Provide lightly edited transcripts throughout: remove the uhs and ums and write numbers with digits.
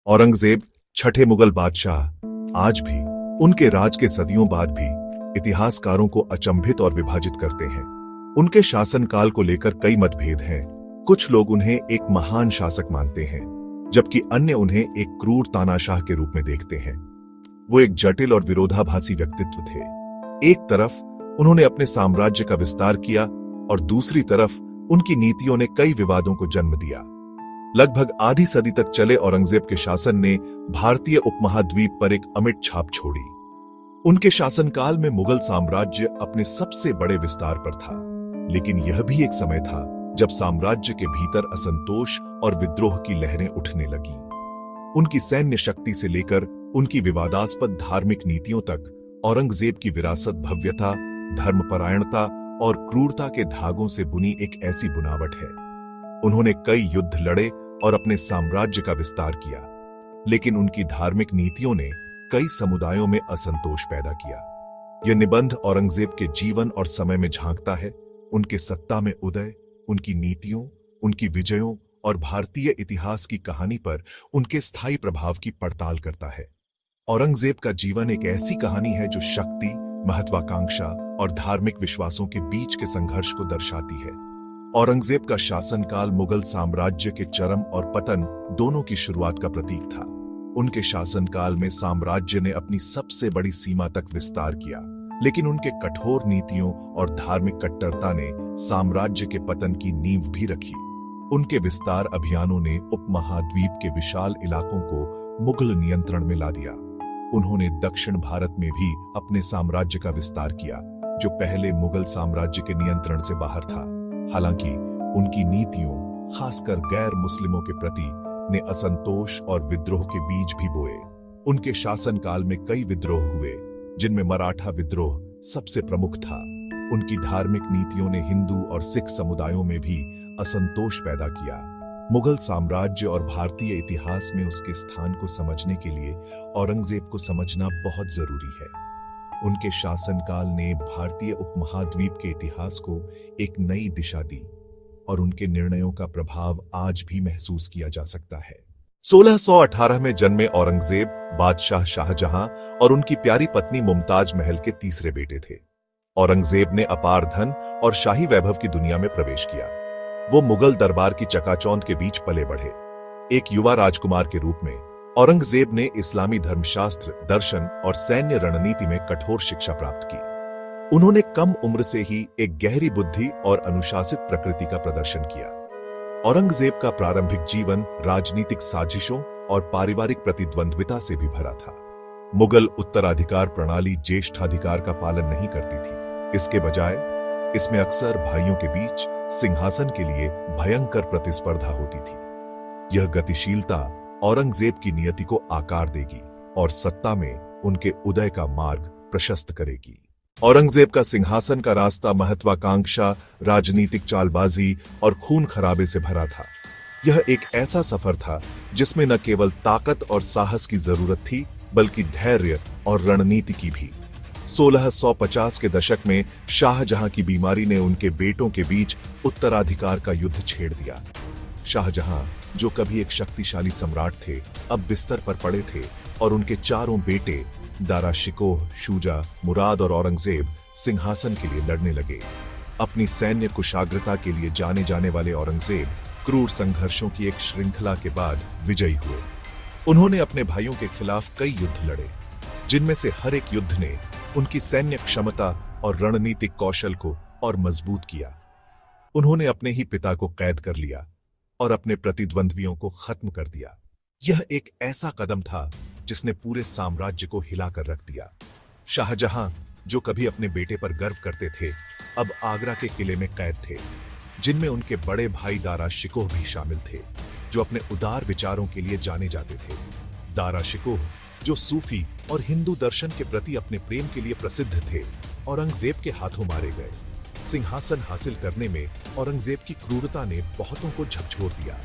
औरंगजेब छठे मुगल बादशाह आज भी उनके राज के सदियों बाद भी इतिहासकारों को अचंभित और विभाजित करते हैं। उनके शासनकाल को लेकर कई मतभेद हैं। कुछ लोग उन्हें एक महान शासक मानते हैं, जबकि अन्य उन्हें एक क्रूर तानाशाह के रूप में देखते हैं। वो एक जटिल और विरोधाभासी व्यक्तित्व थे। एक तरफ उन्होंने अपने साम्राज्य का विस्तार किया और दूसरी तरफ उनकी नीतियों ने कई विवादों को जन्म दिया। लगभग आधी सदी तक चले औरंगजेब के शासन ने भारतीय उपमहाद्वीप पर एक अमिट छाप छोड़ी। उनके शासनकाल में मुगल साम्राज्य अपने सबसे बड़े विस्तार पर था, लेकिन यह भी एक समय था जब साम्राज्य के भीतर असंतोष और विद्रोह की लहरें उठने लगीं। उनकी सैन्य शक्ति से लेकर उनकी विवादास्पद धार्मिक नीतियों तक औरंगजेब की विरासत भव्यता, धर्मपरायणता और क्रूरता के धागों से बुनी एक ऐसी बुनावट है। उन्होंने कई युद्ध लड़े और अपने साम्राज्य का विस्तार किया, लेकिन उनकी धार्मिक नीतियों ने कई समुदायों में असंतोष पैदा किया। यह निबंध औरंगजेब के जीवन और समय में झांकता है, उनके सत्ता में उदय, उनकी नीतियों, उनकी विजयों और भारतीय इतिहास की कहानी पर उनके स्थायी प्रभाव की पड़ताल करता है। औरंगजेब का जीवन एक ऐसी कहानी है जो शक्ति, महत्वाकांक्षा और धार्मिक विश्वासों के बीच के संघर्ष को दर्शाती है। औरंगजेब का शासनकाल मुगल साम्राज्य के चरम और पतन दोनों की शुरुआत का प्रतीक था। उनके शासनकाल में साम्राज्य ने अपनी सबसे बड़ी सीमा तक विस्तार किया, लेकिन उनके कठोर नीतियों और धार्मिक कट्टरता ने साम्राज्य के पतन की नींव भी रखी। उनके विस्तार अभियानों ने उपमहाद्वीप के विशाल इलाकों को मुगल नियंत्रण में ला दिया। उन्होंने दक्षिण भारत में भी अपने साम्राज्य का विस्तार किया, जो पहले मुगल साम्राज्य के नियंत्रण से बाहर था। हालांकि उनकी नीतियों, खासकर गैर मुस्लिमों के प्रति, ने असंतोष और विद्रोह के बीज भी बोए। उनके शासनकाल में कई विद्रोह हुए, जिनमें मराठा विद्रोह सबसे प्रमुख था। उनकी धार्मिक नीतियों ने हिंदू और सिख समुदायों में भी असंतोष पैदा किया। मुगल साम्राज्य और भारतीय इतिहास में उसके स्थान को समझने के लिए औरंगजेब को समझना बहुत जरूरी है। उनके शासनकाल ने भारतीय उपमहाद्वीप के इतिहास को एक नई दिशा दी और उनके निर्णयों का प्रभाव आज भी महसूस किया जा सकता है। 1618 में जन्मे औरंगजेब बादशाह शाहजहां और उनकी प्यारी पत्नी मुमताज महल के तीसरे बेटे थे। औरंगजेब ने अपार धन और शाही वैभव की दुनिया में प्रवेश किया। वो मुगल दरबार की चकाचौंध के बीच पले बढ़े। एक युवा राजकुमार के रूप में औरंगजेब ने इस्लामी धर्मशास्त्र, दर्शन और सैन्य रणनीति में कठोर शिक्षा प्राप्त की। उन्होंने कम उम्र से ही एक गहरी बुद्धि और अनुशासित प्रकृति का प्रदर्शन किया। औरंगजेब का प्रारंभिक जीवन राजनीतिक साजिशों और पारिवारिक प्रतिद्वंद्विता से भी भरा था। मुगल उत्तराधिकार प्रणाली ज्येष्ठाधिकार का पालन नहीं करती थी। इसके बजाय इसमें अक्सर भाइयों के बीच सिंहासन के लिए भयंकर प्रतिस्पर्धा होती थी। यह गतिशीलता औरंगजेब की नियति को आकार देगी और सत्ता में उनके उदय का मार्ग प्रशस्त करेगी। औरंगजेब का सिंहासन का रास्ता महत्वाकांक्षा, राजनीतिक चालबाजी और खून खराबे से भरा था। यह एक ऐसा सफर था जिसमें न केवल ताकत और साहस की जरूरत थी, बल्कि धैर्य और रणनीति की भी। 1650 के दशक में शाहजहां की बीमारी ने उनके बेटों के बीच उत्तराधिकार का युद्ध छेड़ दिया। शाहजहां, जो कभी एक शक्तिशाली सम्राट थे, अब बिस्तर पर पड़े थे और उनके चारों बेटे दारा शिकोह, शुजा, मुराद और औरंगजेब सिंहासन के लिए लड़ने लगे। अपनी सैन्य कुशाग्रता के लिए जाने जाने वाले औरंगजेब क्रूर संघर्षों की एक श्रृंखला के बाद विजयी हुए। उन्होंने अपने भाइयों के खिलाफ कई युद्ध लड़े, जिनमें से हर एक युद्ध ने उनकी सैन्य क्षमता और रणनीतिक कौशल को और मजबूत किया। उन्होंने अपने ही पिता को कैद कर लिया और अपने प्रतिद्वंद्वियों को खत्म कर दिया। यह एक ऐसा कदम था जिसने पूरे साम्राज्य को हिलाकर रख दिया। शाहजहां, जो कभी अपने बेटे पर गर्व करते थे, अब आगरा के किले में कैद थे, जिनमें उनके बड़े भाई दारा शिकोह भी शामिल थे, जो अपने उदार विचारों के लिए जाने जाते थे। दारा शिकोह, जो सूफी और हिंदू दर्शन के प्रति अपने प्रेम के लिए प्रसिद्ध थे, औरंगजेब के हाथों मारे गए। सिंहासन हासिल करने में औरंगजेब की क्रूरता ने बहुतों को झकझोर दिया।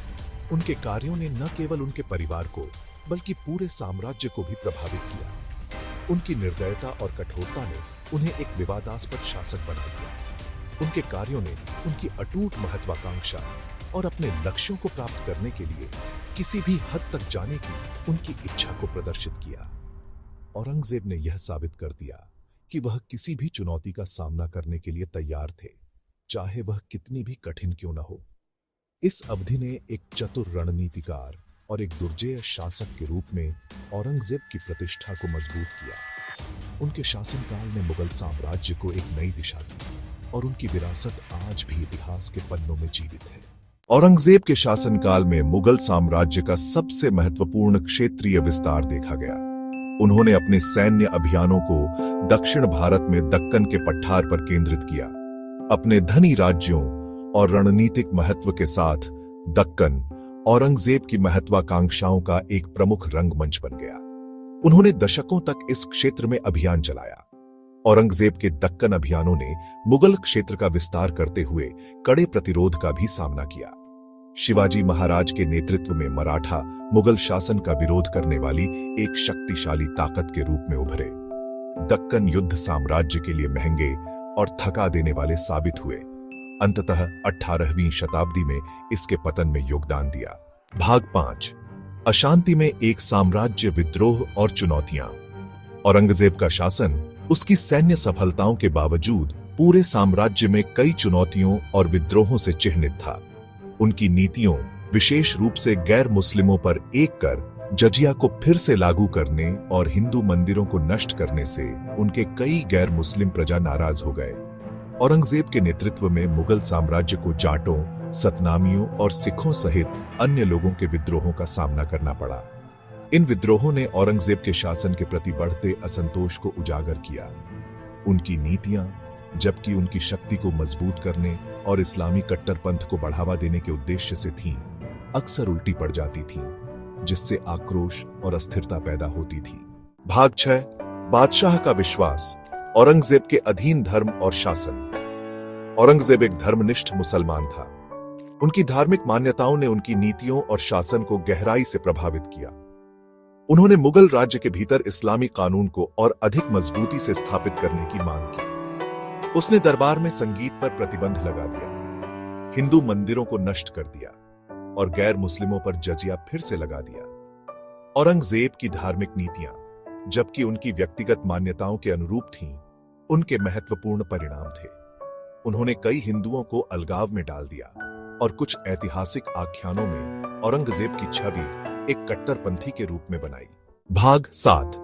उनके कार्यों ने न केवल उनके परिवार को, बल्कि पूरे साम्राज्य को भी प्रभावित किया। उनकी निर्दयता और कठोरता ने उन्हें एक विवादास्पद शासक बना दिया। उनके कार्यों ने उनकी अटूट महत्वाकांक्षा और अपने लक्ष्यों को प्राप्त करने के लिए किसी भी हद तक जाने की उनकी इच्छा को प्रदर्शित किया। औरंगजेब ने यह साबित कर दिया कि वह किसी भी चुनौती का सामना करने के लिए तैयार थे, चाहे वह कितनी भी कठिन क्यों न हो। इस अवधि ने एक चतुर रणनीतिकार और एक दुर्जेय शासक के रूप में औरंगजेब की प्रतिष्ठा को मजबूत किया। उनके शासनकाल ने मुगल साम्राज्य को एक नई दिशा दी और उनकी विरासत आज भी इतिहास के पन्नों में जीवित है। औरंगजेब के शासनकाल में मुगल साम्राज्य का सबसे महत्वपूर्ण क्षेत्रीय विस्तार देखा गया। उन्होंने अपने सैन्य अभियानों को दक्षिण भारत में दक्कन के पठार पर केंद्रित किया। अपने धनी राज्यों और रणनीतिक महत्व के साथ दक्कन औरंगजेब की महत्वाकांक्षाओं का एक प्रमुख रंगमंच बन गया। उन्होंने दशकों तक इस क्षेत्र में अभियान चलाया। औरंगजेब के दक्कन अभियानों ने मुगल क्षेत्र का विस्तार करते हुए कड़े प्रतिरोध का भी सामना किया। शिवाजी महाराज के नेतृत्व में मराठा मुगल शासन का विरोध करने वाली एक शक्तिशाली ताकत के रूप में उभरे। दक्कन युद्ध साम्राज्य के लिए महंगे और थका देने वाले साबित हुए। अंततः 18वीं शताब्दी में इसके पतन में योगदान दिया। भाग 5, अशांति में एक साम्राज्य, विद्रोह और चुनौतियां। औरंगजेब का शासन उसकी सैन्य सफलताओं के बावजूद पूरे साम्राज्य में कई चुनौतियों और विद्रोहों से चिह्नित था। उनकी नीतियों, विशेष रूप से गैर मुस्लिमों पर एक कर जजिया को फिर से लागू करने और हिंदू मंदिरों को नष्ट करने से उनके कई गैर मुस्लिम प्रजा नाराज हो गए। औरंगजेब के नेतृत्व में मुगल साम्राज्य को जाटों, सतनामियों और सिखों सहित अन्य लोगों के विद्रोहों का सामना करना पड़ा। इन विद्रोहों ने औरंगजेब के शासन के प्रति बढ़ते असंतोष को उजागर किया। उनकी नीतियां, जबकि उनकी शक्ति को मजबूत करने और इस्लामी कट्टरपंथ को बढ़ावा देने के उद्देश्य से थीं, अक्सर उल्टी पड़ जाती थीं, जिससे आक्रोश और अस्थिरता पैदा होती थी। भाग 6, बादशाह का विश्वास, औरंगजेब के अधीन धर्म और शासन। औरंगजेब एक धर्मनिष्ठ मुसलमान था। उनकी धार्मिक मान्यताओं ने उनकी नीतियों और शासन को गहराई से प्रभावित किया। उन्होंने मुगल राज्य के भीतर इस्लामी कानून को और अधिक मजबूती से स्थापित करने की मांग की। उसने दरबार में संगीत पर प्रतिबंध लगा दिया, हिंदू मंदिरों को नष्ट कर दिया और गैर मुस्लिमों पर जजिया फिर से लगा दिया। औरंगजेब की धार्मिक नीतियां, जबकि उनकी व्यक्तिगत मान्यताओं के अनुरूप थीं, उनके महत्वपूर्ण परिणाम थे। उन्होंने कई हिंदुओं को अलगाव में डाल दिया और कुछ ऐतिहासिक आख्यानों में औरंगजेब की छवि एक कट्टरपंथी के रूप में बनाई। भाग 7,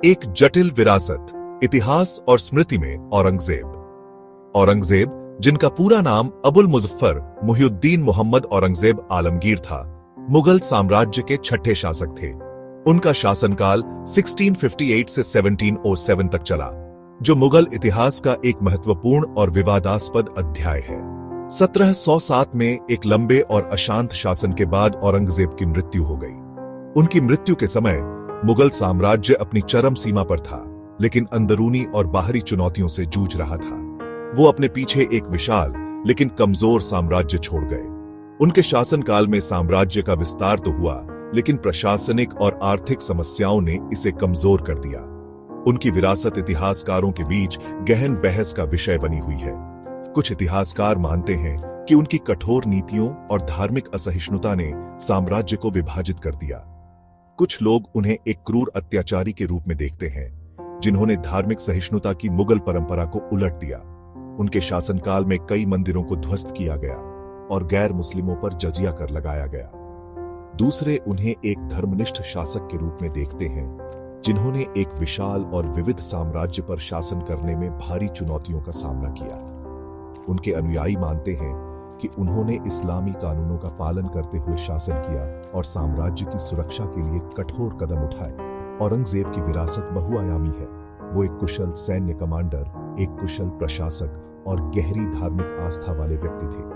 एक जटिल विरासत, इतिहास और स्मृति में औरंगजेब। औरंगजेब, जिनका पूरा नाम अबुल मुजफ्फर मुहिउद्दीन मोहम्मद औरंगजेब आलमगीर था, मुगल साम्राज्य के छठे शासक थे। उनका शासनकाल 1658 से 1707 तक चला, जो मुगल इतिहास का एक महत्वपूर्ण और विवादास्पद अध्याय है। 1707 में एक लंबे और अशांत शासन के बाद औरंगजेब की मृत्यु हो गई। उनकी मृत्यु के समय मुगल साम्राज्य अपनी चरम सीमा पर था, लेकिन अंदरूनी और बाहरी चुनौतियों से जूझ रहा था। वो अपने पीछे एक विशाल लेकिन कमजोर साम्राज्य छोड़ गए। उनके शासनकाल में साम्राज्य का विस्तार तो हुआ, लेकिन प्रशासनिक और आर्थिक समस्याओं ने इसे कमजोर कर दिया। उनकी विरासत इतिहासकारों के बीच गहन बहस का विषय बनी हुई है। कुछ इतिहासकार मानते हैं कि उनकी कठोर नीतियों और धार्मिक असहिष्णुता ने साम्राज्य को विभाजित कर दिया। कुछ लोग उन्हें एक क्रूर अत्याचारी के रूप में देखते हैं, जिन्होंने धार्मिक सहिष्णुता की मुगल परंपरा को उलट दिया। उनके शासनकाल में कई मंदिरों को ध्वस्त किया गया और गैर मुस्लिमों पर जजिया कर लगाया गया। दूसरे उन्हें एक धर्मनिष्ठ शासक के रूप में देखते हैं, जिन्होंने एक विशाल और विविध साम्राज्य पर शासन करने में भारी चुनौतियों का सामना किया। उनके अनुयायी मानते हैं कि उन्होंने इस्लामी कानूनों का पालन करते हुए शासन किया और साम्राज्य की सुरक्षा के लिए कठोर कदम उठाए। औरंगजेब की विरासत बहुआयामी है। वो एक कुशल सैन्य कमांडर, एक कुशल प्रशासक और गहरी धार्मिक आस्था वाले व्यक्ति थे।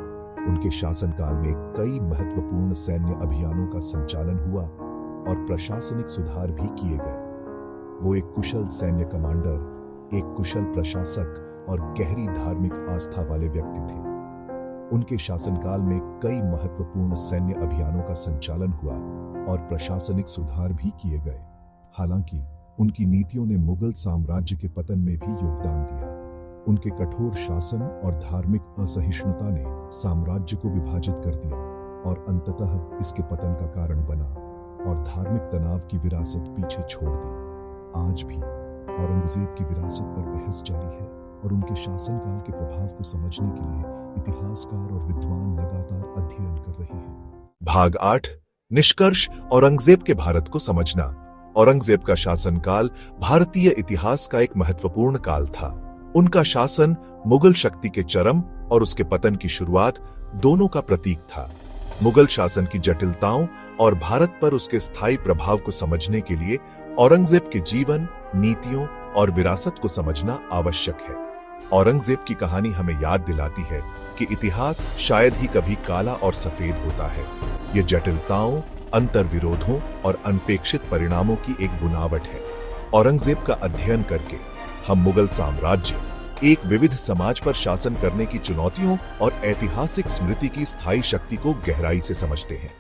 उनके शासनकाल में कई महत्वपूर्ण सैन्य अभियानों का संचालन हुआ और प्रशासनिक सुधार भी किए गए। वो एक कुशल सैन्य कमांडर, एक कुशल प्रशासक और गहरी धार्मिक आस्था वाले व्यक्ति थे। उनके शासनकाल में कई महत्वपूर्ण सैन्य अभियानों का संचालन हुआ और प्रशासनिक सुधार भी किए गए। हालांकि उनकी नीतियों ने मुगल साम्राज्य के पतन में भी योगदान दिया। उनके कठोर शासन और धार्मिक असहिष्णुता ने साम्राज्य को विभाजित कर दिया। और अंततः इसके पतन का कारण बना और धार्मिक तनाव की विरासत पीछे छोड़ दी। आज भी औरंगजेब की विरासत पर बहस जारी है और उनके शासनकाल के प्रभाव को समझने के लिए इतिहासकार और विद्वान लगातार अध्ययन कर रहे हैं। भाग 8 निष्कर्ष औरंगजेब के भारत को समझना। औरंगजेब का शासनकाल भारतीय इतिहास का एक महत्वपूर्ण काल था। उनका शासन मुगल शक्ति के चरम और उसके पतन की शुरुआत दोनों का प्रतीक था। मुगल शासन की जटिलताओं और भारत पर उसके स्थायी प्रभाव को समझने के लिए औरंगजेब के जीवन, नीतियों और विरासत को समझना आवश्यक है। औरंगजेब की कहानी हमें याद दिलाती है कि इतिहास शायद ही कभी काला और सफेद होता है। ये जटिलताओं, अंतर्विरोधों और अनपेक्षित परिणामों की एक बुनावट है। औरंगजेब का अध्ययन करके हम मुगल साम्राज्य, एक विविध समाज पर शासन करने की चुनौतियों और ऐतिहासिक स्मृति की स्थायी शक्ति को गहराई से समझते हैं।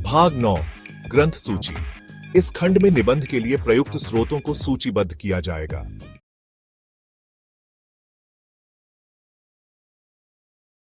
भाग 9 ग्रंथ सूची। इस खंड में निबंध के लिए प्रयुक्त स्रोतों को सूचीबद्ध किया जाएगा।